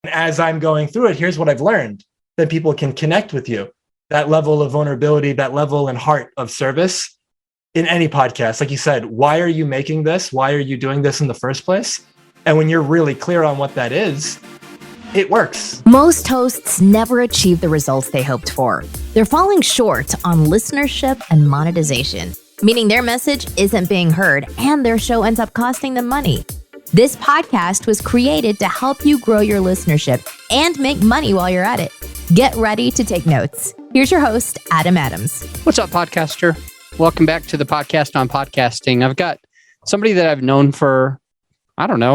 As I'm going through it, here's what I've learned. That people can connect with you. That level of vulnerability, that level and heart of service in any podcast. Like you said, why are you making this? Why are you doing this in the first place? And when you're really clear on what that is, it works. Most hosts never achieve the results they hoped for. They're falling short on listenership and monetization, meaning their message isn't being heard and their show ends up costing them money. This podcast was created to help you grow your listenership and make money while you're at it. Get ready to take notes. Here's your host, Adam Adams. What's up, podcaster? Welcome back to the podcast on podcasting. I've got somebody that I've known for,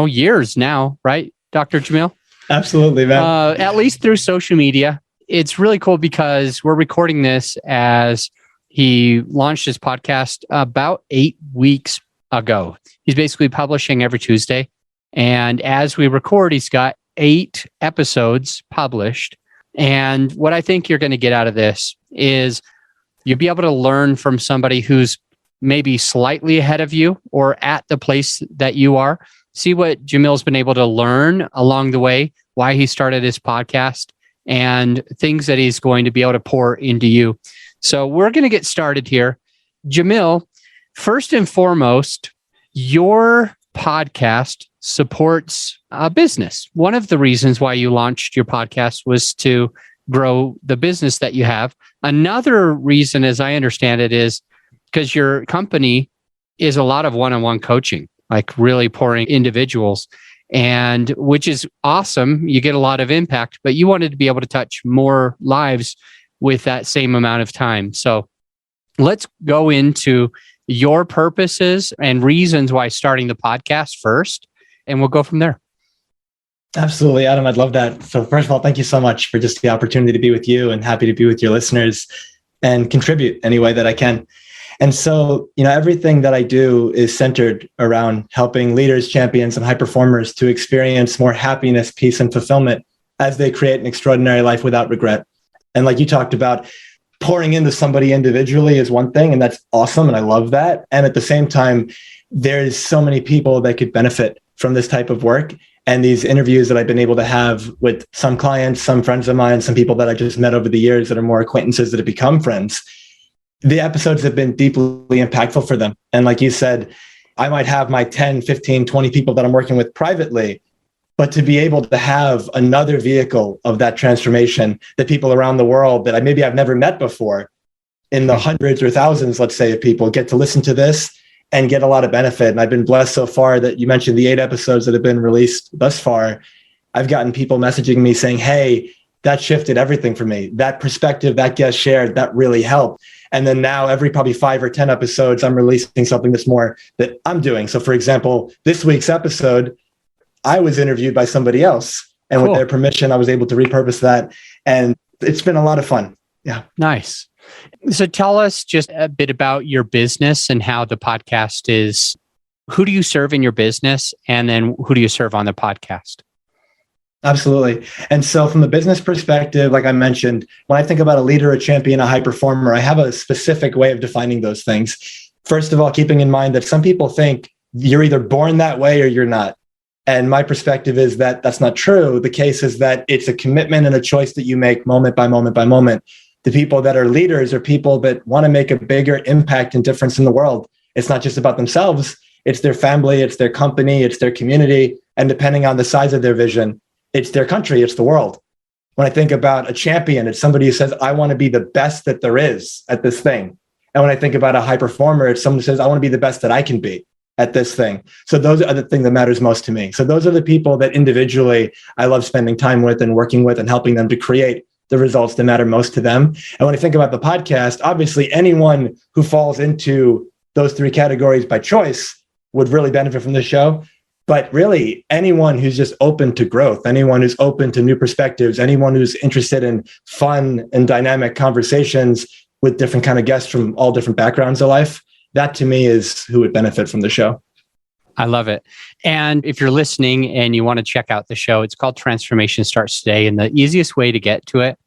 years now, right, Dr. Jamil? Absolutely, man. At least through social media. It's really cool because we're recording this as he launched his podcast about 8 weeks ago. He's basically publishing every Tuesday. And as we record, he's got 8 episodes published. And what I think you're going to get out of this is you'll be able to learn from somebody who's maybe slightly ahead of you or at the place that you are. See what Jamil's been able to learn along the way, why he started his podcast, and things that he's going to be able to pour into you. So we're going to get started here. Jamil, first and foremost, your podcast supports a business. One of the reasons why you launched your podcast was to grow the business that you have. Another reason, as I understand it, is because your company is a lot of one-on-one coaching, like really pouring individuals, and which is awesome. You get a lot of impact, but you wanted to be able to touch more lives with that same amount of time. So let's go into your purposes and reasons why starting the podcast first, and we'll go from there. Absolutely, Adam. I'd love that. So first of all, thank you so much for just the opportunity to be with you, and happy to be with your listeners and contribute any way that I can. And so, everything that I do is centered around helping leaders, champions, and high performers to experience more happiness, peace, and fulfillment as they create an extraordinary life without regret. And like you talked about, pouring into somebody individually is one thing, and that's awesome, and I love that. And at the same time, there's so many people that could benefit from this type of work. And these interviews that I've been able to have with some clients, some friends of mine, some people that I just met over the years that are more acquaintances that have become friends, the episodes have been deeply impactful for them. And like you said, I might have my 10, 15, 20 people that I'm working with privately, but to be able to have another vehicle of that transformation, that people around the world that I've never met before, in the hundreds or thousands, let's say, of people get to listen to this and get a lot of benefit. And I've been blessed so far that you mentioned the 8 episodes that have been released thus far. I've gotten people messaging me saying, hey, that shifted everything for me. That perspective, that guest shared, that really helped. And then now every probably 5 or 10 episodes, I'm releasing something that's more that I'm doing. So for example, this week's episode, I was interviewed by somebody else. And With their permission, I was able to repurpose that. And it's been a lot of fun. Yeah. Nice. So tell us just a bit about your business and how the podcast is. Who do you serve in your business? And then who do you serve on the podcast? Absolutely. And so from the business perspective, like I mentioned, when I think about a leader, a champion, a high performer, I have a specific way of defining those things. First of all, keeping in mind that some people think you're either born that way or you're not. And my perspective is that that's not true. The case is that it's a commitment and a choice that you make moment by moment by moment. The people that are leaders are people that want to make a bigger impact and difference in the world. It's not just about themselves. It's their family, it's their company, it's their community. And depending on the size of their vision, it's their country, it's the world. When I think about a champion, it's somebody who says, I want to be the best that there is at this thing. And when I think about a high performer, it's someone who says, I want to be the best that I can be at this thing. So those are the thing that matters most to me. So those are the people that individually I love spending time with and working with and helping them to create the results that matter most to them. And when I think about the podcast, obviously anyone who falls into those 3 categories by choice would really benefit from the show. But really, anyone who's just open to growth, anyone who's open to new perspectives, anyone who's interested in fun and dynamic conversations with different kind of guests from all different backgrounds of life, that to me is who would benefit from the show. I love it. And if you're listening and you want to check out the show, it's called Transformation Starts Today. And the easiest way to get to it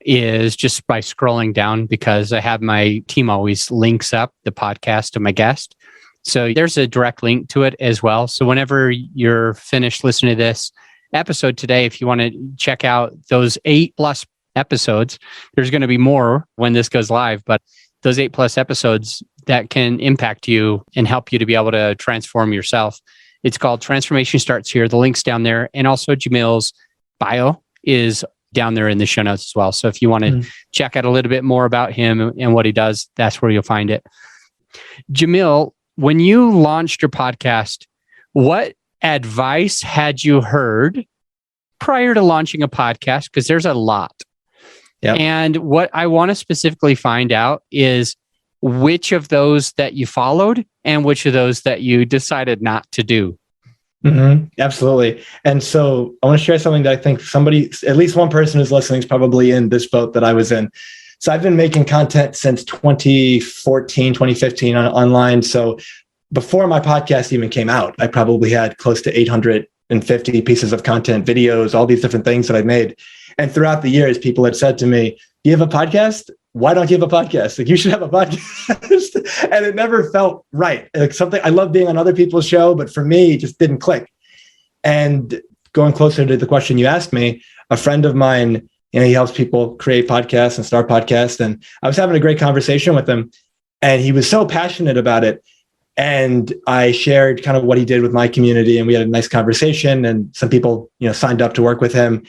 is just by scrolling down, because I have my team always links up the podcast to my guest. So there's a direct link to it as well. So whenever you're finished listening to this episode today, if you want to check out those 8+ episodes, there's going to be more when this goes live, but those 8+ episodes that can impact you and help you to be able to transform yourself. It's called Transformation Starts Here. The link's down there. And also Jamil's bio is down there in the show notes as well. So if you want to check out a little bit more about him and what he does, that's where you'll find it. Jamil, when you launched your podcast, what advice had you heard prior to launching a podcast? Because there's a lot. Yep. And what I want to specifically find out is which of those that you followed and which of those that you decided not to do. Absolutely. And so I want to share something that I think somebody, at least one person who's listening, is probably in this boat that I was in. So I've been making content since 2014, 2015 online. So before my podcast even came out, I probably had close to 850 pieces of content, videos, all these different things that I made. And throughout the years, people had said to me, "Do you have a podcast? Why don't you have a podcast? Like, you should have a podcast." And it never felt right. Like, something, I love being on other people's show, but for me, it just didn't click. And going closer to the question you asked me, a friend of mine, he helps people create podcasts and start podcasts. And I was having a great conversation with him, and he was so passionate about it. And I shared kind of what he did with my community, and we had a nice conversation, and some people, signed up to work with him.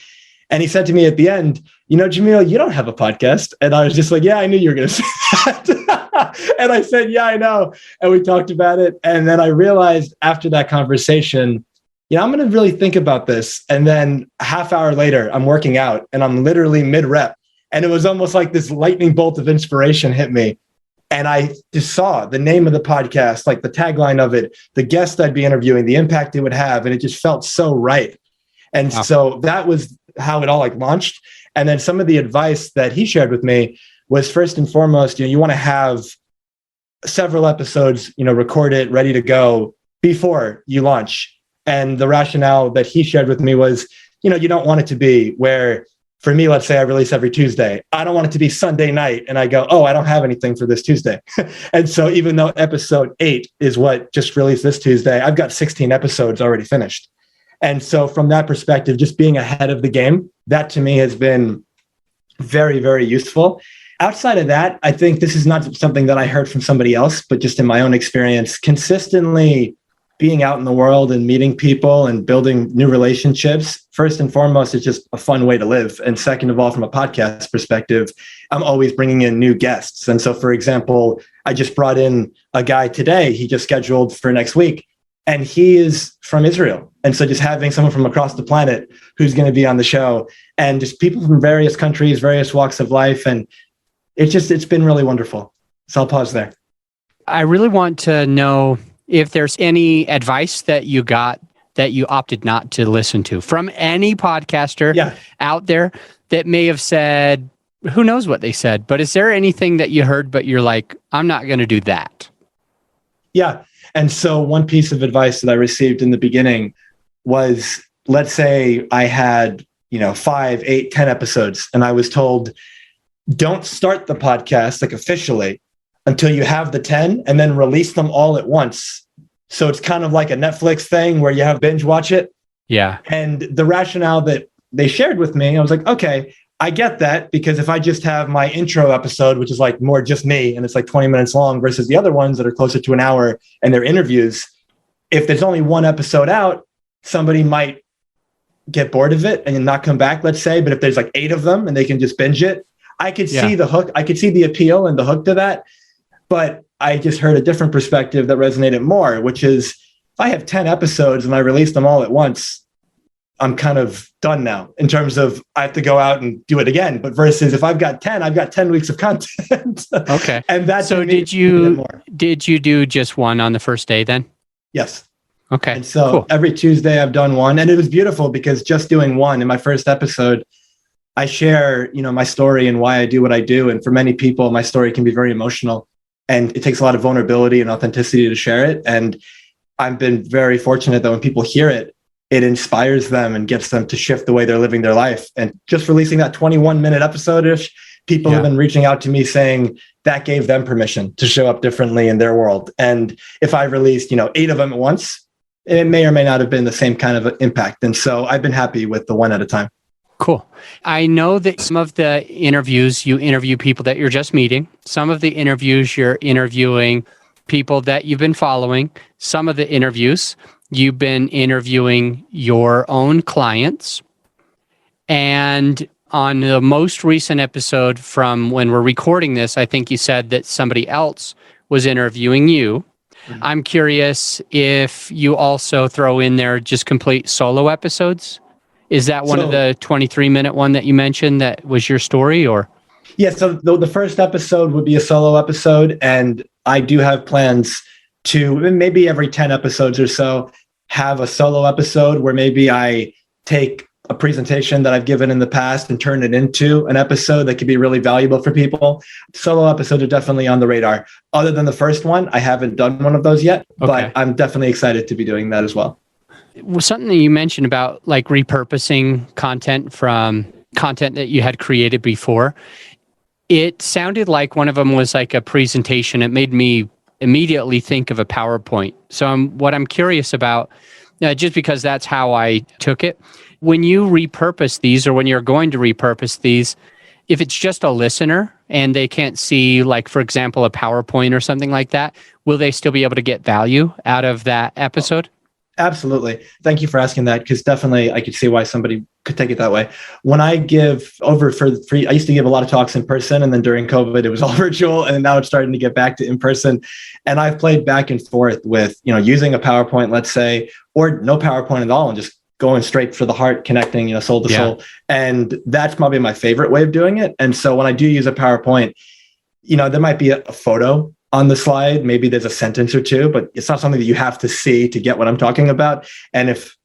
And he said to me at the end, "Jamil, you don't have a podcast." And I was just like, "Yeah, I knew you were going to say that." And I said, "Yeah, I know." And we talked about it. And then I realized after that conversation, I'm going to really think about this. And then a half hour later, I'm working out and I'm literally mid-rep. And it was almost like this lightning bolt of inspiration hit me. And I just saw the name of the podcast, like the tagline of it, the guest I'd be interviewing, the impact it would have. And it just felt so right. And so that was how it all launched. And then some of the advice that he shared with me was, first and foremost, you want to have several episodes, recorded, ready to go before you launch. And the rationale that he shared with me was, you don't want it to be where, for me, let's say I release every Tuesday. I don't want it to be Sunday night and I go, "Oh, I don't have anything for this Tuesday." And so even though episode 8 is what just released this Tuesday, I've got 16 episodes already finished. And so from that perspective, just being ahead of the game, that to me has been very, very useful. Outside of that, I think this is not something that I heard from somebody else, but just in my own experience, consistently being out in the world and meeting people and building new relationships, first and foremost, is just a fun way to live. And second of all, from a podcast perspective, I'm always bringing in new guests. And so, for example, I just brought in a guy today. He just scheduled for next week. And he is from Israel. And so just having someone from across the planet who's going to be on the show, and just people from various countries, various walks of life. And it's been really wonderful. So I'll pause there. I really want to know if there's any advice that you got that you opted not to listen to from any podcaster out there that may have said, who knows what they said, but is there anything that you heard, but you're like, I'm not going to do that? Yeah. And so one piece of advice that I received in the beginning was, let's say I had, 5, 8, 10 episodes, and I was told, don't start the podcast officially until you have the 10 and then release them all at once. So it's kind of like a Netflix thing where you have binge watch it. Yeah. And the rationale that they shared with me, I was like, okay, I get that, because if I just have my intro episode, which is more just me, and it's 20 minutes long versus the other ones that are closer to an hour and they're interviews, if there's only one episode out, somebody might get bored of it and not come back, let's say. But if there's 8 of them and they can just binge it, I could see the hook. I could see the appeal and the hook to that. But I just heard a different perspective that resonated more, which is, if I have 10 episodes and I release them all at once, I'm kind of done now in terms of I have to go out and do it again. But versus if I've got 10, I've got 10 weeks of content. Okay. And that's, so did you do just one on the first day then? Yes. Okay. And so Every Tuesday I've done one, and it was beautiful because just doing one in my first episode, I share, my story and why I do what I do. And for many people, my story can be very emotional, and it takes a lot of vulnerability and authenticity to share it. And I've been very fortunate that when people hear it, it inspires them and gets them to shift the way they're living their life. And just releasing that 21-minute episode-ish, people have been reaching out to me saying that gave them permission to show up differently in their world. And if I released, 8 of them at once, it may or may not have been the same kind of impact. And so I've been happy with the one at a time. Cool. I know that some of the interviews, you interview people that you're just meeting. Some of the interviews, you're interviewing people that you've been following. Some of the interviews, you've been interviewing your own clients. And on the most recent episode from when we're recording this, I think you said that somebody else was interviewing you. Mm-hmm. I'm curious if you also throw in there just complete solo episodes. Is that one of the 23-minute one that you mentioned that was your story, or? Yeah, so the first episode would be a solo episode, and I do have plans to maybe every 10 episodes or so have a solo episode where maybe I take a presentation that I've given in the past and turn it into an episode that could be really valuable for people. Solo episodes are definitely on the radar. Other than the first one, I haven't done one of those yet, but I'm definitely excited to be doing that as well. Was something that you mentioned about like repurposing content from content that you had created before. It sounded like one of them was like a presentation. It made me immediately think of a PowerPoint. So what I'm curious about, just because that's how I took it, when you repurpose these or when you're going to repurpose these, if it's just a listener and they can't see, like, for example, a PowerPoint or something like that, will they still be able to get value out of that episode? Absolutely. Thank you for asking that, because definitely I could see why somebody could take it that way. When I give over for free, I used to give a lot of talks in person, and then during COVID, it was all virtual, and now it's starting to get back to in person. And I've played back and forth with, using a PowerPoint, let's say, or no PowerPoint at all, and just going straight for the heart, connecting, soul to soul. And that's probably my favorite way of doing it. And so when I do use a PowerPoint, there might be a photo on the slide, maybe there's a sentence or two, but it's not something that you have to see to get what I'm talking about. And if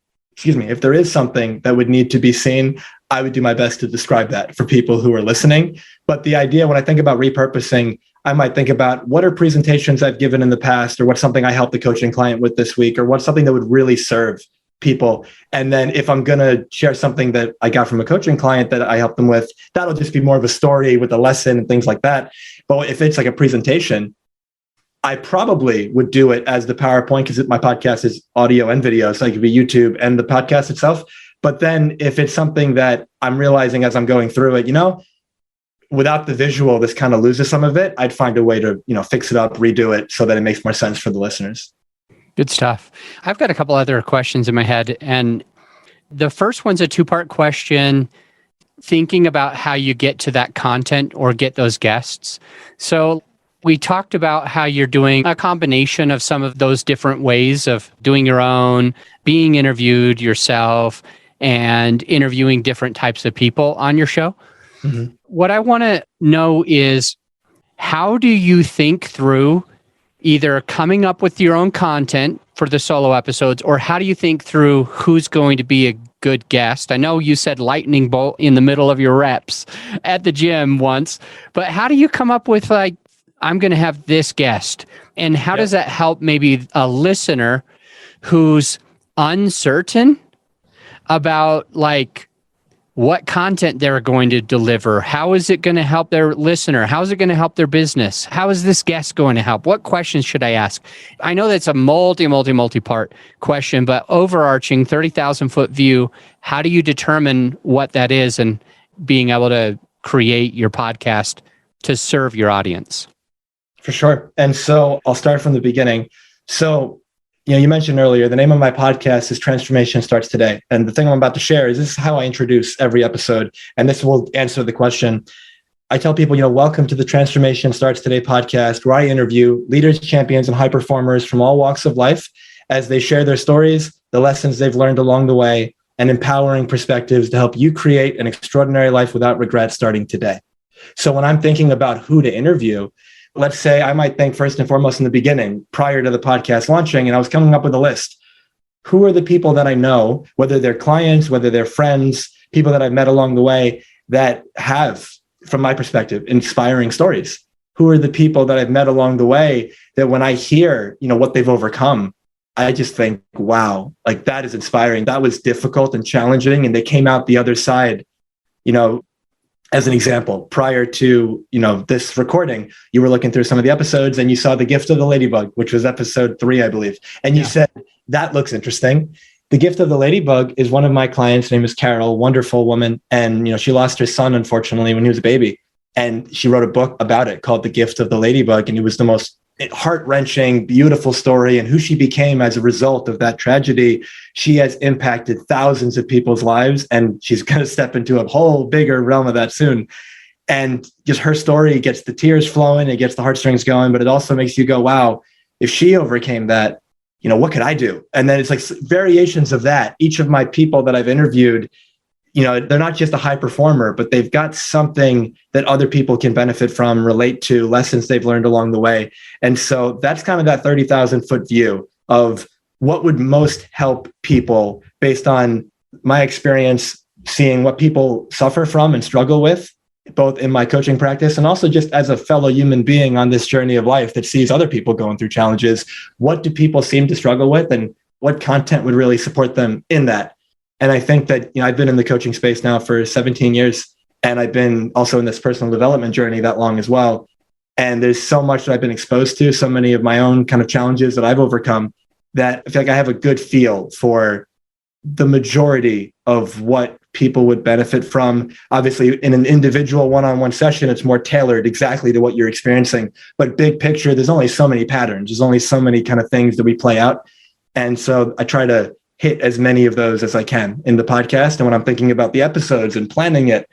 there is something that would need to be seen, I would do my best to describe that for people who are listening. But the idea, when I think about repurposing, I might think about what are presentations I've given in the past, or what's something I helped a coaching client with this week, or what's something that would really serve people. And then if I'm going to share something that I got from a coaching client that I helped them with, that'll just be more of a story with a lesson and things like that. But if it's like a presentation, I probably would do it as the PowerPoint, because my podcast is audio and video. So it could be YouTube and the podcast itself. But then if it's something that I'm realizing as I'm going through it, without the visual, this kind of loses some of it. I'd find a way to, fix it up, redo it so that it makes more sense for the listeners. Good stuff. I've got a couple other questions in my head. And the first one's a two-part question, thinking about how you get to that content or get those guests. So we talked about how you're doing a combination of some of those different ways of doing your own, being interviewed yourself, and interviewing different types of people on your show. Mm-hmm. What I want to know is, how do you think through either coming up with your own content for the solo episodes, or how do you think through who's going to be a good guest? I know you said lightning bolt in the middle of your reps at the gym once, but how do you come up with, like, I'm going to have this guest? And how does that help maybe a listener who's uncertain about, like, what content they're going to deliver? How is it going to help their listener? How is it going to help their business? How is this guest going to help? What questions should I ask? I know that's a multi-part question, but overarching 30,000 foot view, how do you determine what that is and being able to create your podcast to serve your audience? For sure. And so I'll start from the beginning. So, you mentioned earlier, the name of my podcast is Transformation Starts Today. And the thing I'm about to share is, this is how I introduce every episode. And this will answer the question. I tell people, welcome to the Transformation Starts Today podcast, where I interview leaders, champions, and high performers from all walks of life as they share their stories, the lessons they've learned along the way, and empowering perspectives to help you create an extraordinary life without regret starting today. So when I'm thinking about who to interview, let's say I might think first and foremost in the beginning, prior to the podcast launching, and I was coming up with a list. Who are the people that I know, whether they're clients, whether they're friends, people that I've met along the way, that have, from my perspective, inspiring stories? Who are the people that I've met along the way that when I hear, what they've overcome, I just think, wow, like, that is inspiring. That was difficult and challenging, and they came out the other side, As an example, prior to, this recording, you were looking through some of the episodes and you saw The Gift of the Ladybug, which was episode 3, I believe. And you said, that looks interesting. The Gift of the Ladybug is one of my clients. Her name is Carol, wonderful woman. And, she lost her son, unfortunately, when he was a baby. And she wrote a book about it called The Gift of the Ladybug. And it was the most heart-wrenching, beautiful story. And who she became as a result of that tragedy. She has impacted thousands of people's lives. And she's going to step into a whole bigger realm of that soon. And just her story gets the tears flowing, it gets the heartstrings going, but it also makes you go, wow, if she overcame that, what could I do? And then it's like variations of that. Each of my people that I've interviewed, they're not just a high performer, but they've got something that other people can benefit from, relate to, lessons they've learned along the way. And so that's kind of that 30,000 foot view of what would most help people based on my experience, seeing what people suffer from and struggle with, both in my coaching practice and also just as a fellow human being on this journey of life that sees other people going through challenges. What do people seem to struggle with, and what content would really support them in that? And I think that, I've been in the coaching space now for 17 years, and I've been also in this personal development journey that long as well. And there's so much that I've been exposed to, so many of my own kind of challenges that I've overcome, that I feel like I have a good feel for the majority of what people would benefit from. Obviously, in an individual one-on-one session, it's more tailored exactly to what you're experiencing. But big picture, there's only so many patterns. There's only so many kind of things that we play out. And so I try to hit as many of those as I can in the podcast. And when I'm thinking about the episodes and planning it,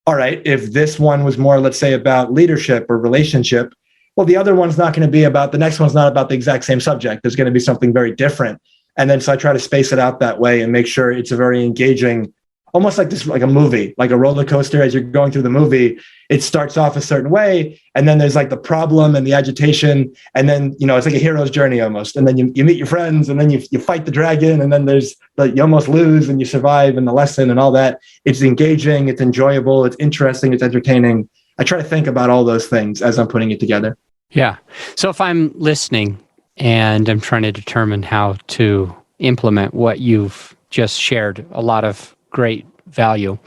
all right, if this one was more, let's say, about leadership or relationship, well, the other one's not going to be about, the next one's not about the exact same subject. There's going to be something very different. And then so I try to space it out that way and make sure it's a very engaging, almost like this, like a movie, like a roller coaster. As you're going through the movie, it starts off a certain way, and then there's like the problem and the agitation, and then it's like a hero's journey almost. And then you meet your friends, and then you fight the dragon, and then there's you almost lose and you survive, and the lesson and all that. It's engaging, it's enjoyable, it's interesting, it's entertaining. I try to think about all those things as I'm putting it together. Yeah. So if I'm listening and I'm trying to determine how to implement what you've just shared, a lot of great value.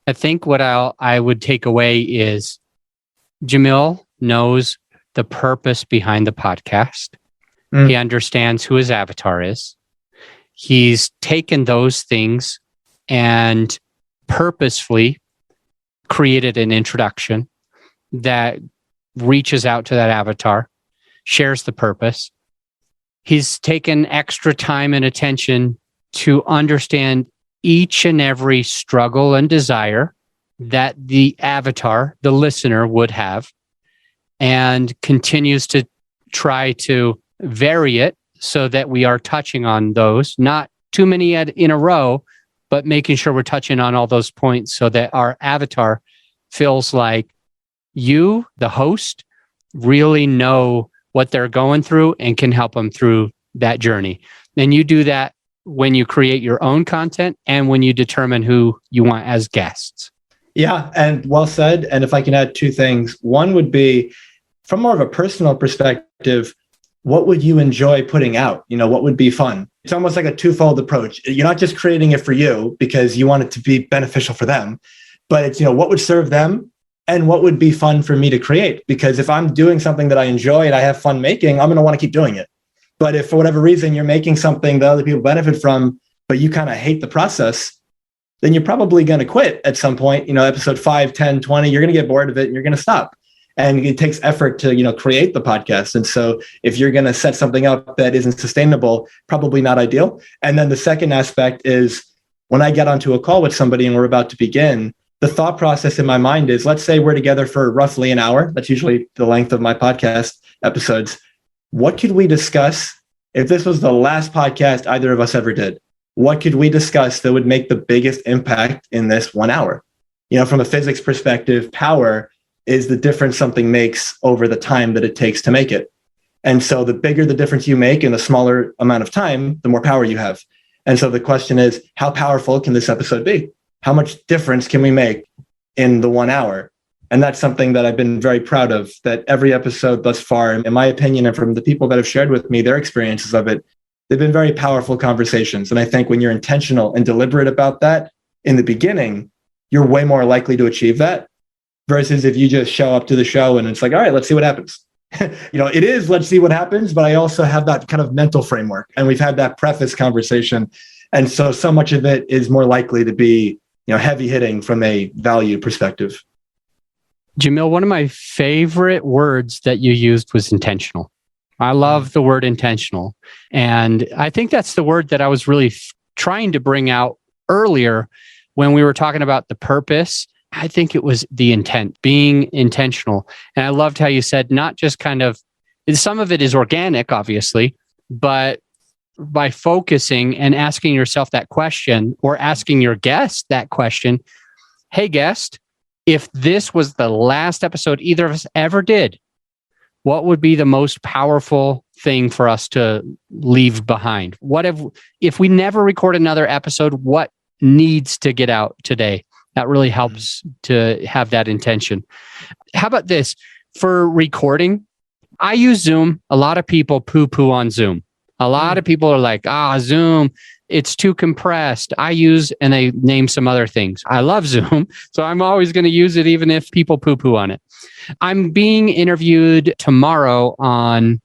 I think what I would take away is Jamil knows the purpose behind the podcast. He understands who his avatar is. He's taken those things and purposefully created an introduction that reaches out to that avatar, shares the purpose. He's taken extra time and attention to understand each and every struggle and desire that the avatar, the listener, would have, and continues to try to vary it so that we are touching on those, not too many in a row, but making sure we're touching on all those points so that our avatar feels like you, the host, really know what they're going through and can help them through that journey. And you do that when you create your own content and when you determine who you want as guests. Yeah, and well said. And if I can add two things, one would be from more of a personal perspective, what would you enjoy putting out? What would be fun? It's almost like a twofold approach. You're not just creating it for you because you want it to be beneficial for them, but it's, what would serve them and what would be fun for me to create? Because if I'm doing something that I enjoy and I have fun making, I'm going to want to keep doing it. But if for whatever reason you're making something that other people benefit from, but you kind of hate the process, then you're probably going to quit at some point. Episode 5, 10, 20, you're going to get bored of it and you're going to stop. And it takes effort to, create the podcast. And so if you're going to set something up that isn't sustainable, probably not ideal. And then the second aspect is when I get onto a call with somebody and we're about to begin, the thought process in my mind is, let's say we're together for roughly an hour. That's usually the length of my podcast episodes. What could we discuss if this was the last podcast either of us ever did? What could we discuss that would make the biggest impact in this 1 hour? From a physics perspective, power is the difference something makes over the time that it takes to make it. And so the bigger the difference you make in the smaller amount of time, the more power you have. And so the question is, how powerful can this episode be? How much difference can we make in the 1 hour? And that's something that I've been very proud of, that every episode thus far, in my opinion, and from the people that have shared with me their experiences of it, they've been very powerful conversations. And I think when you're intentional and deliberate about that in the beginning, you're way more likely to achieve that versus if you just show up to the show and it's like, all right, let's see what happens. it is, let's see what happens, but I also have that kind of mental framework. And we've had that preface conversation. And so much of it is more likely to be, heavy hitting from a value perspective. Jamil, one of my favorite words that you used was intentional. I love the word intentional. And I think that's the word that I was really trying to bring out earlier when we were talking about the purpose. I think it was the intent, being intentional. And I loved how you said not just some of it is organic, obviously, but by focusing and asking yourself that question or asking your guest that question, hey, guest, if this was the last episode either of us ever did, what would be the most powerful thing for us to leave behind? If we never record another episode, what needs to get out today? That really helps to have that intention. How about this? For recording, I use Zoom. A lot of people poo-poo on Zoom. A lot of people are like, Zoom, it's too compressed. And they name some other things. I love Zoom, so I'm always going to use it even if people poo-poo on it. I'm being interviewed tomorrow on,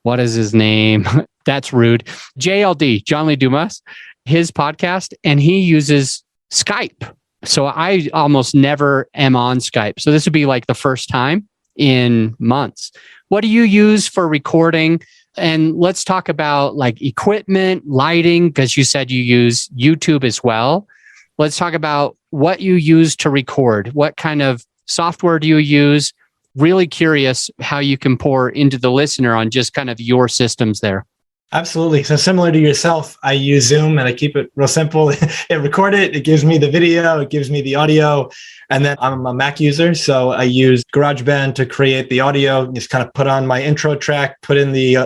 what is his name? That's rude. JLD, John Lee Dumas, his podcast, and he uses Skype. So I almost never am on Skype. So this would be like the first time in months. What do you use for recording? And let's talk about like equipment, lighting, because you said you use YouTube as well. Let's talk about what you use to record. What kind of software do you use? Really curious how you can pour into the listener on just kind of your systems there. Absolutely. So similar to yourself, I use Zoom and I keep it real simple. It record it. It gives me the video. It gives me the audio. And then I'm a Mac user. So I use GarageBand to create the audio, just kind of put on my intro track, put in the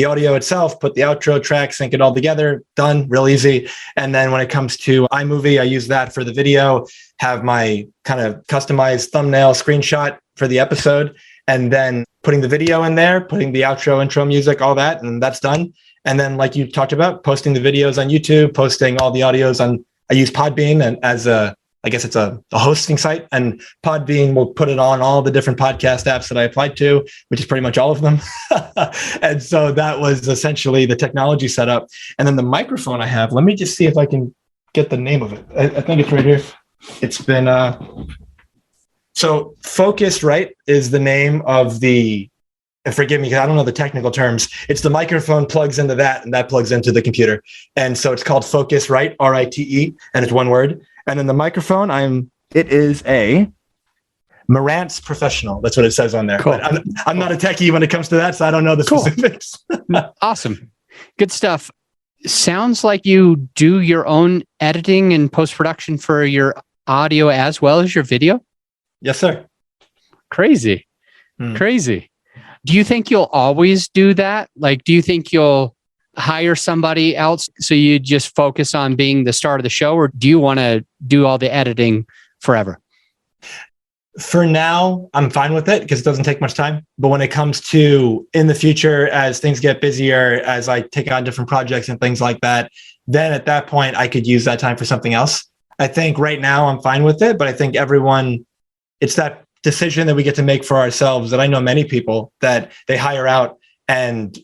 audio itself, put the outro track, sync it all together. Done. Real easy. And then when it comes to iMovie, I use that for the video, have my kind of customized thumbnail screenshot for the episode, and then putting the video in there, putting the outro, intro music, all that, and that's done. And then, like you talked about, posting the videos on YouTube, posting all the audios I use PodBean and I guess it's a hosting site, and PodBean will put it on all the different podcast apps that I applied to, which is pretty much all of them. And so that was essentially the technology setup. And then the microphone I have, let me just see if I can get the name of it. I think it's right here. It's been, so Focusrite is the name of the, and forgive me because I don't know the technical terms. It's the microphone plugs into that, and that plugs into the computer. And so it's called Focusrite, RITE, and it's one word. And then the microphone, it is a Marantz Professional. That's what it says on there. Cool. But I'm not a techie when it comes to that, so I don't know the specifics. Awesome. Good stuff. Sounds like you do your own editing and post-production for your audio as well as your video? Yes, sir. Crazy. Crazy. Do you think you'll always do that? Like, do you think you'll hire somebody else so you just focus on being the star of the show, or do you want to do all the editing forever? For now, I'm fine with it because it doesn't take much time. But when it comes to in the future, as things get busier, as I take on different projects and things like that, then at that point, I could use that time for something else. I think right now I'm fine with it, but I think it's that decision that we get to make for ourselves. That I know many people that they hire out and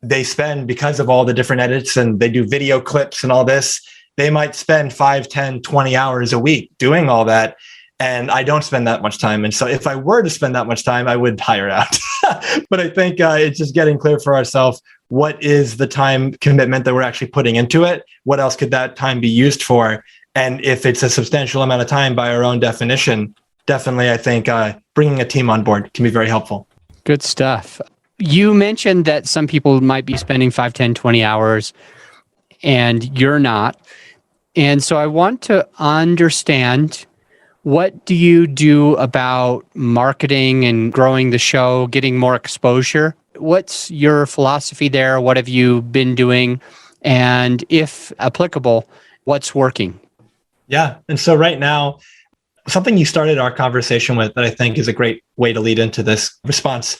they spend, because of all the different edits and they do video clips and all this, they might spend 5, 10, 20 hours a week doing all that. And I don't spend that much time. And so if I were to spend that much time, I would hire out. But I think it's just getting clear for ourselves, what is the time commitment that we're actually putting into it? What else could that time be used for? And if it's a substantial amount of time by our own definition, definitely, I think bringing a team on board can be very helpful. Good stuff. You mentioned that some people might be spending 5, 10, 20 hours and you're not. And so I want to understand, what do you do about marketing and growing the show, getting more exposure? What's your philosophy there? What have you been doing? And if applicable, what's working? Yeah. And so right now, something you started our conversation with that I think is a great way to lead into this response.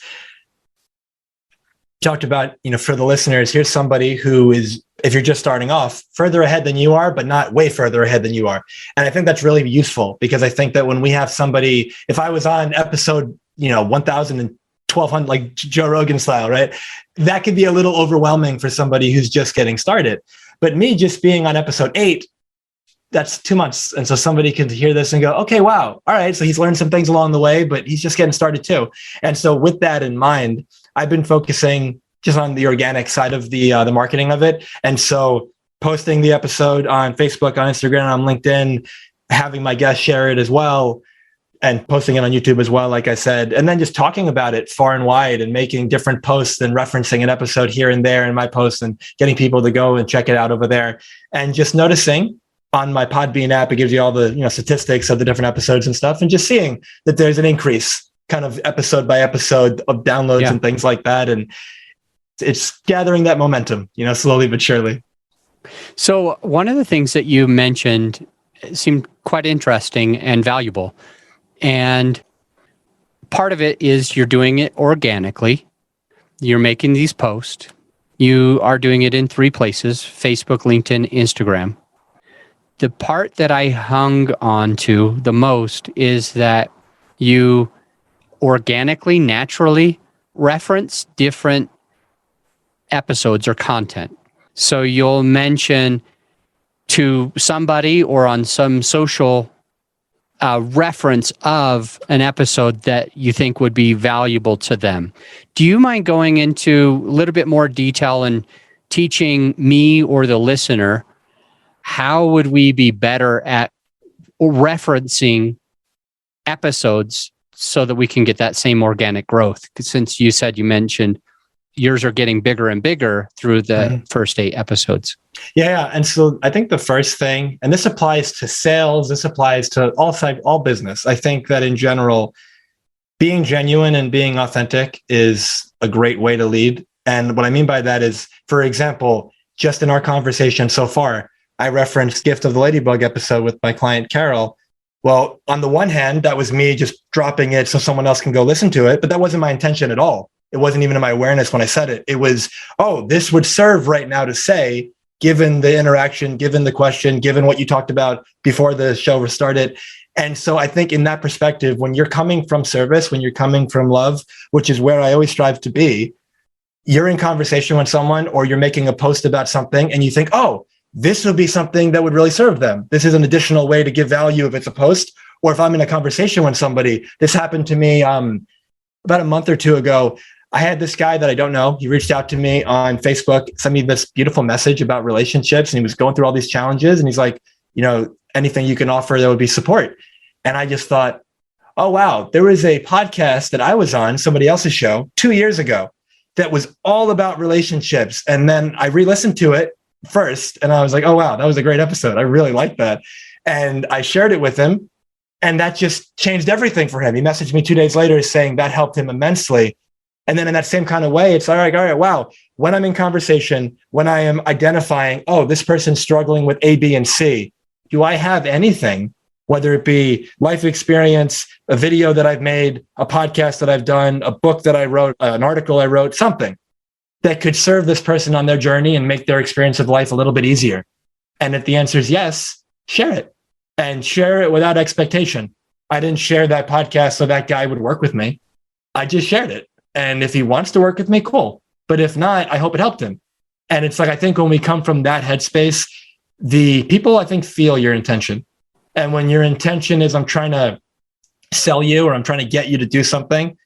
Talked about, for the listeners, here's somebody who is, if you're just starting off, further ahead than you are, but not way further ahead than you are. And I think that's really useful because I think that when we have somebody, if I was on episode, 1020 1,200, like Joe Rogan style, right? That could be a little overwhelming for somebody who's just getting started. But me just being on episode 8, that's 2 months. And so somebody can hear this and go, okay, wow. All right. So he's learned some things along the way, but he's just getting started too. And so with that in mind, I've been focusing just on the organic side of the marketing of it. And so posting the episode on Facebook, on Instagram, on LinkedIn, having my guests share it as well, and posting it on YouTube as well, like I said, and then just talking about it far and wide and making different posts and referencing an episode here and there in my posts and getting people to go and check it out over there. And just noticing on my PodBean app, it gives you all the statistics of the different episodes and stuff, and just seeing that there's an increase kind of episode by episode of downloads and things like that. And it's gathering that momentum, slowly but surely. So one of the things that you mentioned seemed quite interesting and valuable. And part of it is you're doing it organically. You're making these posts. You are doing it in 3 places: Facebook, LinkedIn, Instagram. The part that I hung on to the most is that you organically, naturally reference different episodes or content. So you'll mention to somebody or on some social reference of an episode that you think would be valuable to them. Do you mind going into a little bit more detail and teaching me or the listener how would we be better at referencing episodes so that we can get that same organic growth? Since you mentioned yours are getting bigger and bigger through the first 8 episodes. Yeah. And so I think the first thing, and this applies to sales, this applies to all business. I think that in general, being genuine and being authentic is a great way to lead. And what I mean by that is, for example, just in our conversation so far, I referenced Gift of the Ladybug episode with my client, Carol. Well, on the one hand, that was me just dropping it so someone else can go listen to it, but that wasn't my intention at all. It wasn't even in my awareness when I said it. It was, this would serve right now to say, given the interaction, given the question, given what you talked about before the show started. And so I think in that perspective, when you're coming from service, when you're coming from love, which is where I always strive to be, you're in conversation with someone or you're making a post about something and you think, this would be something that would really serve them. This is an additional way to give value if it's a post, or if I'm in a conversation with somebody. This happened to me about a month or 2 ago. I had this guy that I don't know. He reached out to me on Facebook, sent me this beautiful message about relationships, and he was going through all these challenges. And he's like, anything you can offer that would be support. And I just thought, oh, wow, there was a podcast that I was on, somebody else's show 2 years ago that was all about relationships. And then I re-listened to it first, and I was like, oh, wow, that was a great episode. I really liked that. And I shared it with him, and that just changed everything for him. He messaged me 2 days later saying that helped him immensely. And then in that same kind of way, it's all right, wow. When I'm in conversation, when I am identifying, this person's struggling with A, B, and C, do I have anything, whether it be life experience, a video that I've made, a podcast that I've done, a book that I wrote, an article I wrote, something that could serve this person on their journey and make their experience of life a little bit easier? And if the answer is yes, share it, and share it without expectation. I didn't share that podcast so that guy would work with me. I just shared it. And if he wants to work with me, cool. But if not, I hope it helped him. And it's like, I think when we come from that headspace, the people, I think, feel your intention. And when your intention is, I'm trying to sell you, or I'm trying to get you to do something,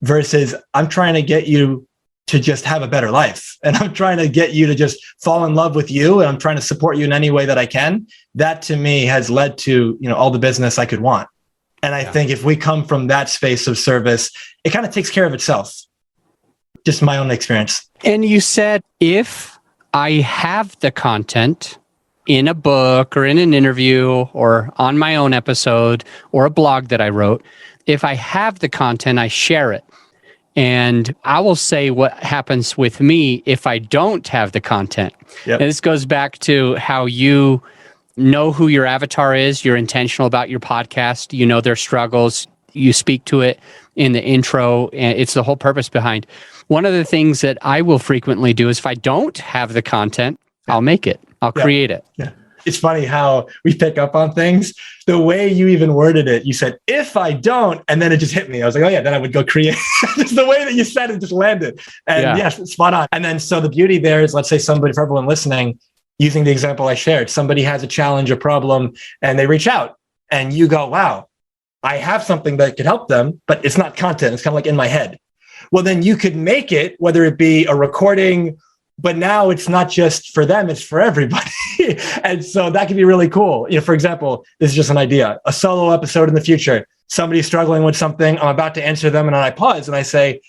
versus I'm trying to get you to just have a better life, and I'm trying to get you to just fall in love with you, and I'm trying to support you in any way that I can, that to me has led to, all the business I could want. And I think if we come from that space of service, it kind of takes care of itself. Just my own experience. And you said, if I have the content in a book or in an interview or on my own episode or a blog that I wrote, if I have the content, I share it. And I will say what happens with me if I don't have the content. Yep. And this goes back to how you know who your avatar is. You're intentional about your podcast. You know their struggles. You speak to it in the intro. And it's the whole purpose behind. One of the things that I will frequently do is, if I don't have the content, I'll make it. I'll create it. Yeah. it's funny how we pick up on things. The way you even worded it, you said, if I don't, and then it just hit me. I was like, oh yeah, then I would go create. Just the way that you said it just landed. And yes, spot on. And then, so the beauty there is, let's say somebody, for everyone listening, using the example I shared, somebody has a challenge, a problem, and they reach out and you go, wow, I have something that could help them, but it's not content. It's kind of like in my head. Well, then you could make it, whether it be a recording, but now it's not just for them, it's for everybody. And so that could be really cool. For example, this is just an idea, a solo episode in the future, somebody's struggling with something, I'm about to answer them, and then I pause and I say,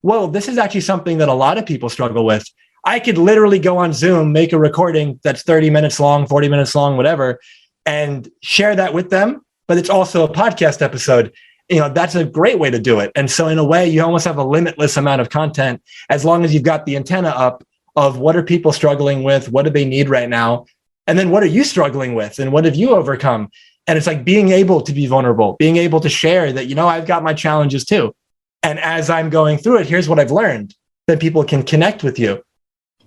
whoa, this is actually something that a lot of people struggle with. I could literally go on Zoom, make a recording that's 30 minutes long, 40 minutes long, whatever, and share that with them. But it's also a podcast episode. That's a great way to do it. And so in a way, you almost have a limitless amount of content, as long as you've got the antenna up of what are people struggling with? What do they need right now? And then what are you struggling with? And what have you overcome? And it's like being able to be vulnerable, being able to share that, I've got my challenges too. And as I'm going through it, here's what I've learned, that people can connect with you.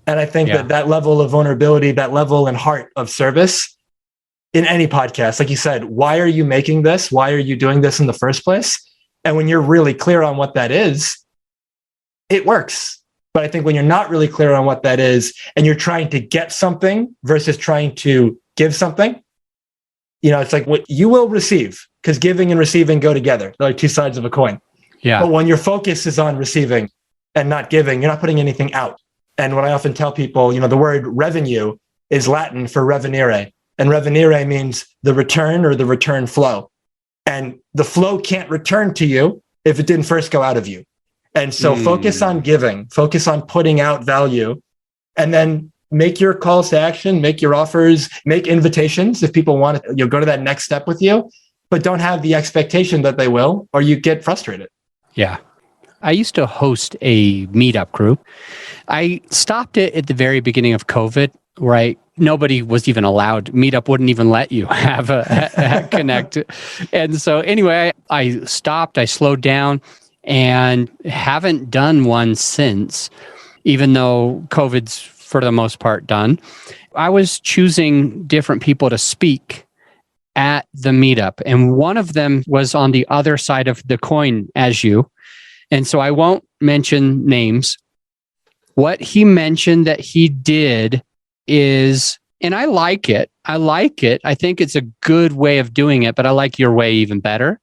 And I think that level of vulnerability, that level and heart of service in any podcast, like you said, why are you making this? Why are you doing this in the first place? And when you're really clear on what that is, it works. But I think when you're not really clear on what that is and you're trying to get something versus trying to give something, it's like what you will receive, because giving and receiving go together. They're like two sides of a coin. Yeah. But when your focus is on receiving and not giving, you're not putting anything out. And what I often tell people, the word revenue is Latin for revenire. And revenire means the return or the return flow. And the flow can't return to you if it didn't first go out of you. And so focus on giving, focus on putting out value, and then make your calls to action, make your offers, make invitations if people want to go to that next step with you, but don't have the expectation that they will, or you get frustrated. Yeah. I used to host a Meetup group. I stopped it at the very beginning of COVID, where nobody was even allowed. Meetup wouldn't even let you have a connect. And so anyway, I stopped, I slowed down, and haven't done one since, even though COVID's for the most part done. I was choosing different people to speak at the Meetup, and one of them was on the other side of the coin as you. And so I won't mention names. What he mentioned that he did is, and I like it. I think it's a good way of doing it, but I like your way even better.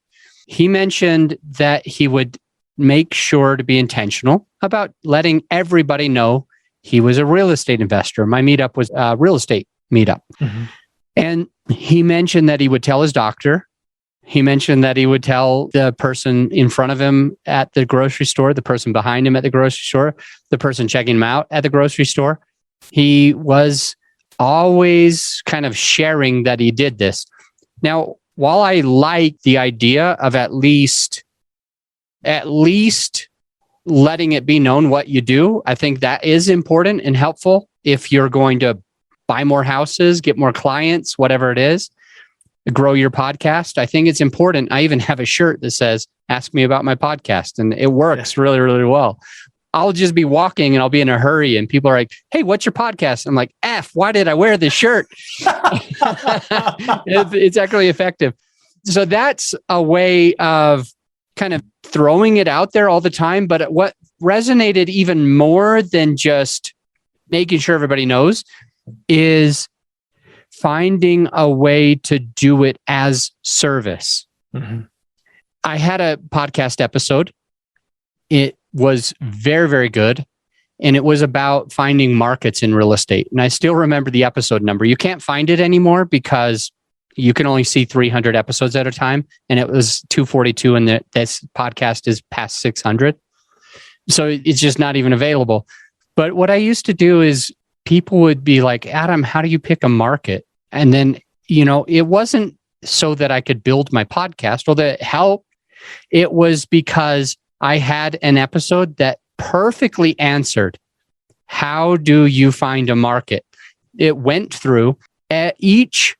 He mentioned that he would make sure to be intentional about letting everybody know he was a real estate investor. My Meetup was a real estate Meetup. Mm-hmm. And he mentioned that he would tell his doctor. He mentioned that he would tell the person in front of him at the grocery store, the person behind him at the grocery store, the person checking him out at the grocery store. He was always kind of sharing that he did this. Now, while I like the idea of at least letting it be known what you do, I think that is important and helpful if you're going to buy more houses, get more clients, whatever it is, grow your podcast. I think it's important. I even have a shirt that says, ask me about my podcast. And it works really, really well. I'll just be walking and I'll be in a hurry and people are like, hey, what's your podcast? I'm like, why did I wear this shirt? It's actually effective. So that's a way of kind of throwing it out there all the time. But what resonated even more than just making sure everybody knows is finding a way to do it as service. Mm-hmm. I had a podcast episode. It was very, very good. And it was about finding markets in real estate. And I still remember the episode number. You can't find it anymore because you can only see 300 episodes at a time. And it was 242 and this podcast is past 600. So it's just not even available. But what I used to do is people would be like, Adam, how do you pick a market? And then, it wasn't so that I could build my podcast or that it helped. It was because I had an episode that perfectly answered, how do you find a market? It went through at each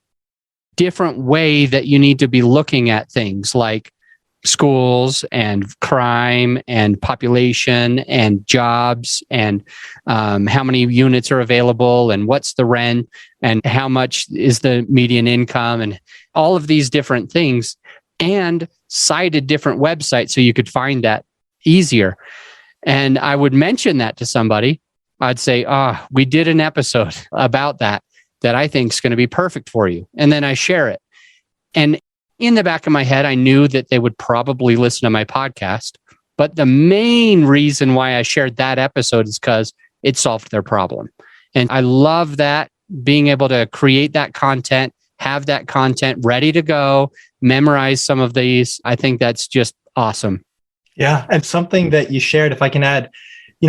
different way that you need to be looking at things like schools and crime and population and jobs and how many units are available and what's the rent and how much is the median income and all of these different things, and cited different websites so you could find that easier. And I would mention that to somebody. I'd say, we did an episode about that I think is going to be perfect for you. And then I share it. And in the back of my head, I knew that they would probably listen to my podcast. But the main reason why I shared that episode is because it solved their problem. And I love that, being able to create that content, have that content ready to go, memorize some of these. I think that's just awesome. Yeah. And something that you shared, if I can add,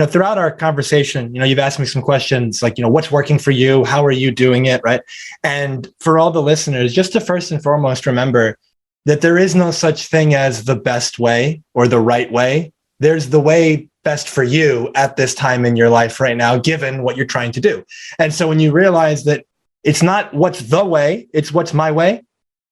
throughout our conversation, you've asked me some questions like, what's working for you? How are you doing it? Right. And for all the listeners, just to first and foremost, remember that there is no such thing as the best way or the right way. There's the way best for you at this time in your life right now, given what you're trying to do. And so when you realize that it's not what's the way, it's what's my way.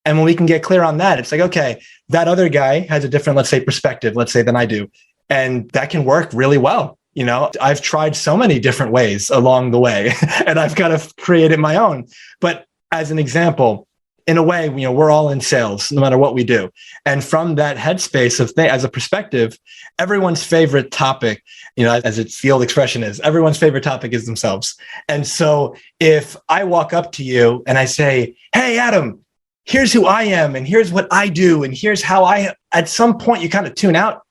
And when we can get clear on that, it's like, okay, that other guy has a different, let's say, perspective, let's say, than I do. And that can work really well. I've tried so many different ways along the way, and I've kind of created my own. But as an example, in a way, we're all in sales, no matter what we do. And from that headspace of as a perspective, everyone's favorite topic, as its field expression is, everyone's favorite topic is themselves. And so if I walk up to you and I say, hey, Adam, here's who I am, and here's what I do, and here's how at some point you kind of tune out,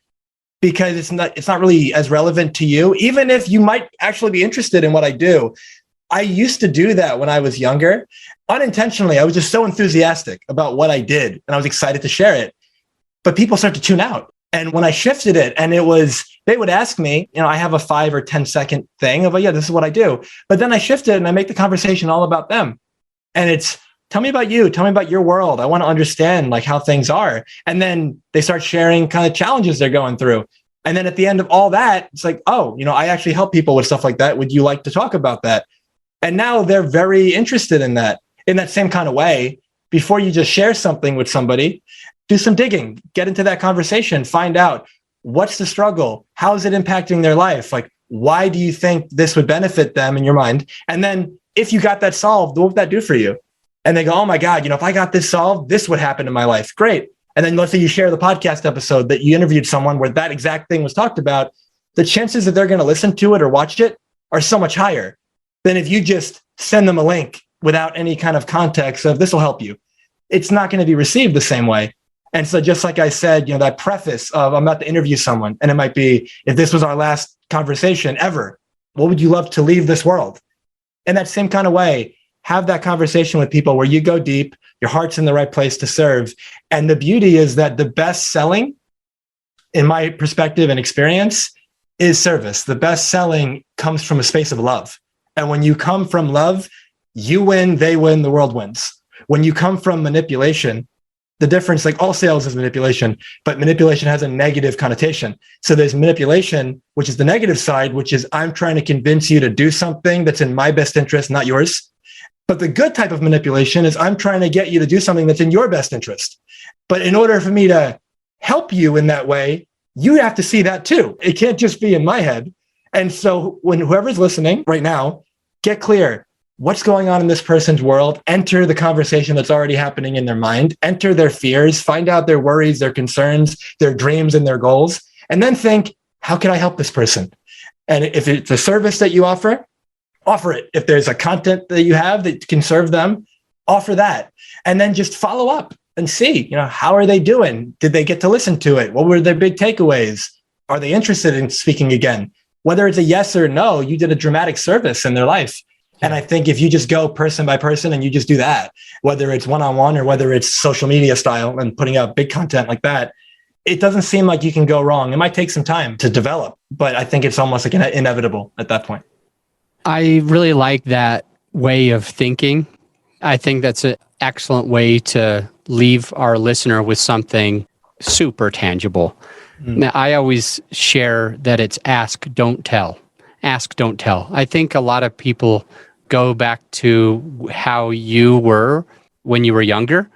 because it's not really as relevant to you, even if you might actually be interested in what I do. I used to do that when I was younger. Unintentionally, I was just so enthusiastic about what I did, and I was excited to share it. But people start to tune out. And when I shifted it, and they would ask me, I have a 5 or 10 second thing of, yeah, this is what I do. But then I shift it and I make the conversation all about them. And it's, tell me about you. Tell me about your world. I want to understand like how things are. And then they start sharing kind of challenges they're going through. And then at the end of all that, it's like, I actually help people with stuff like that. Would you like to talk about that? And now they're very interested in that same kind of way. Before you just share something with somebody, do some digging, get into that conversation, find out what's the struggle? How is it impacting their life? Like, why do you think this would benefit them in your mind? And then if you got that solved, what would that do for you? And they go, oh my God, if I got this solved, this would happen in my life. Great. And then let's say you share the podcast episode that you interviewed someone where that exact thing was talked about. The chances that they're going to listen to it or watch it are so much higher than if you just send them a link without any kind of context of this will help you. It's not going to be received the same way. And so just like I said, that preface of I'm about to interview someone, and it might be, if this was our last conversation ever, what would you love to leave this world? In that same kind of way, have that conversation with people where you go deep, your heart's in the right place to serve. And the beauty is that the best selling, in my perspective and experience, is service. The best selling comes from a space of love. And when you come from love, you win, they win, the world wins. When you come from manipulation, the difference, like all sales is manipulation, but manipulation has a negative connotation. So there's manipulation, which is the negative side, which is I'm trying to convince you to do something that's in my best interest, not yours. But the good type of manipulation is I'm trying to get you to do something that's in your best interest. But in order for me to help you in that way, you have to see that too. It can't just be in my head. And so when whoever's listening right now, get clear. What's going on in this person's world? Enter the conversation that's already happening in their mind. Enter their fears, find out their worries, their concerns, their dreams, and their goals. And then think, how can I help this person? And if it's a service that you offer it. If there's a content that you have that can serve them, offer that. And then just follow up and see, how are they doing? Did they get to listen to it? What were their big takeaways? Are they interested in speaking again? Whether it's a yes or no, you did a dramatic service in their life. And I think if you just go person by person and you just do that, whether it's one-on-one or whether it's social media style and putting out big content like that, it doesn't seem like you can go wrong. It might take some time to develop, but I think it's almost like inevitable at that point. I really like that way of thinking. I think that's an excellent way to leave our listener with something super tangible. Now, I always share that it's ask, don't tell. Ask, don't tell. I think a lot of people go back to how you were when you were younger,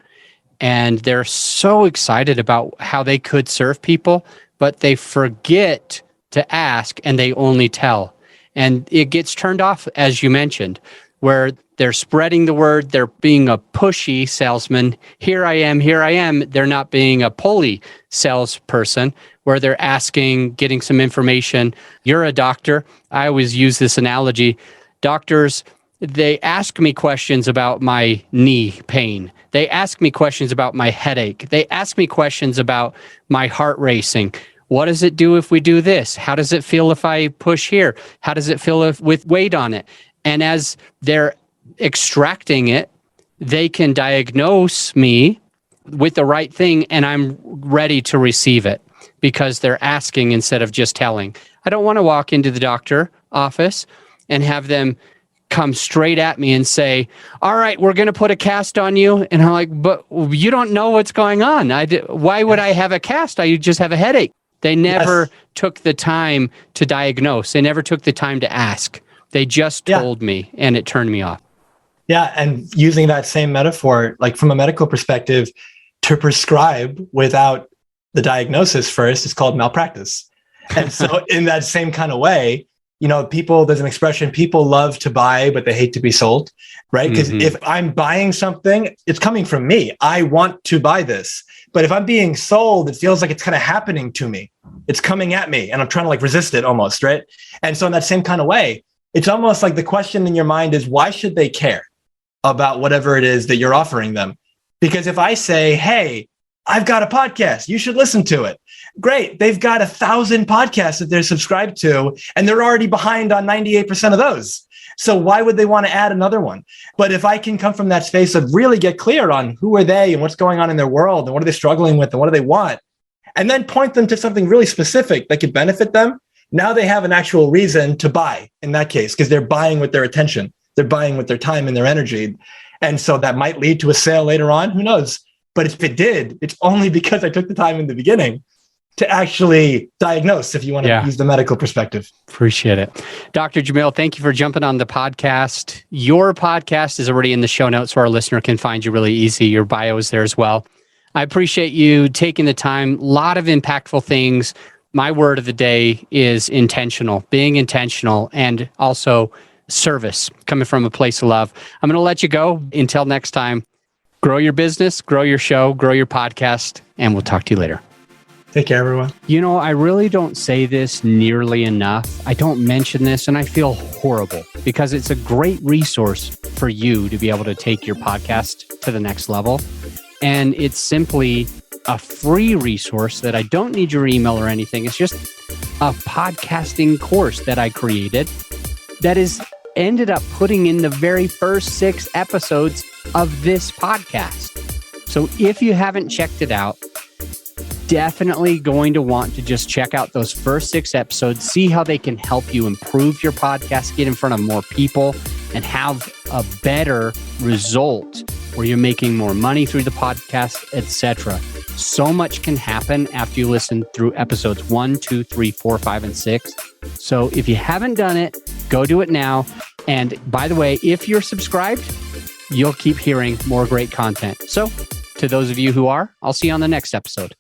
and they're so excited about how they could serve people, but they forget to ask and they only tell. And it gets turned off, as you mentioned. where they're spreading the word, they're being a pushy salesman. Here I am. They're not being a pulley salesperson, where they're asking, getting some information. You're a doctor. I always use this analogy. Doctors, they ask me questions about my knee pain. They ask me questions about my headache. They ask me questions about my heart racing. What does it do if we do this? How does it feel if I push here? How does it feel with weight on it? And as they're extracting it, they can diagnose me with the right thing, and I'm ready to receive it because they're asking instead of just telling. I don't want to walk into the doctor office and have them come straight at me and say, all right, we're going to put a cast on you. And I'm like, but you don't know what's going on. Why would I have a cast? I just have a headache. They never took the time to diagnose. They never took the time to ask. They just told me, and it turned me off. Yeah. And using that same metaphor, like from a medical perspective, to prescribe without the diagnosis first is called malpractice. And so in that same kind of way, there's an expression, people love to buy, but they hate to be sold, right? Because if I'm buying something, it's coming from me. I want to buy this. But if I'm being sold, it feels like it's kind of happening to me. It's coming at me and I'm trying to resist it almost, right? And so in that same kind of way, it's almost like the question in your mind is, why should they care about whatever it is that you're offering them? Because if I say, hey, I've got a podcast, you should listen to it. Great. They've got 1,000 podcasts that they're subscribed to, and they're already behind on 98% of those. So why would they want to add another one? But if I can come from that space of really get clear on who are they and what's going on in their world and what are they struggling with and what do they want, and then point them to something really specific that could benefit them, now they have an actual reason to buy in that case, because they're buying with their attention. They're buying with their time and their energy. And so that might lead to a sale later on. Who knows? But if it did, it's only because I took the time in the beginning to actually diagnose, if you want to use the medical perspective. Appreciate it. Dr. Jamil, thank you for jumping on the podcast. Your podcast is already in the show notes so our listener can find you really easy. Your bio is there as well. I appreciate you taking the time. A lot of impactful things. My word of the day is intentional, being intentional, and also service, coming from a place of love. I'm going to let you go. Until next time, grow your business, grow your show, grow your podcast, and we'll talk to you later. Take care, everyone. I really don't say this nearly enough. I don't mention this, and I feel horrible because it's a great resource for you to be able to take your podcast to the next level. And it's simply a free resource that I don't need your email or anything. It's just a podcasting course that I created that is ended up putting in the very first 6 episodes of this podcast. So if you haven't checked it out, definitely going to want to just check out those first 6 episodes, see how they can help you improve your podcast, get in front of more people, and have a better result where you're making more money through the podcast, etc. So much can happen after you listen through episodes 1, 2, 3, 4, 5, and 6. So if you haven't done it, go do it now. And by the way, if you're subscribed, you'll keep hearing more great content. So to those of you who are, I'll see you on the next episode.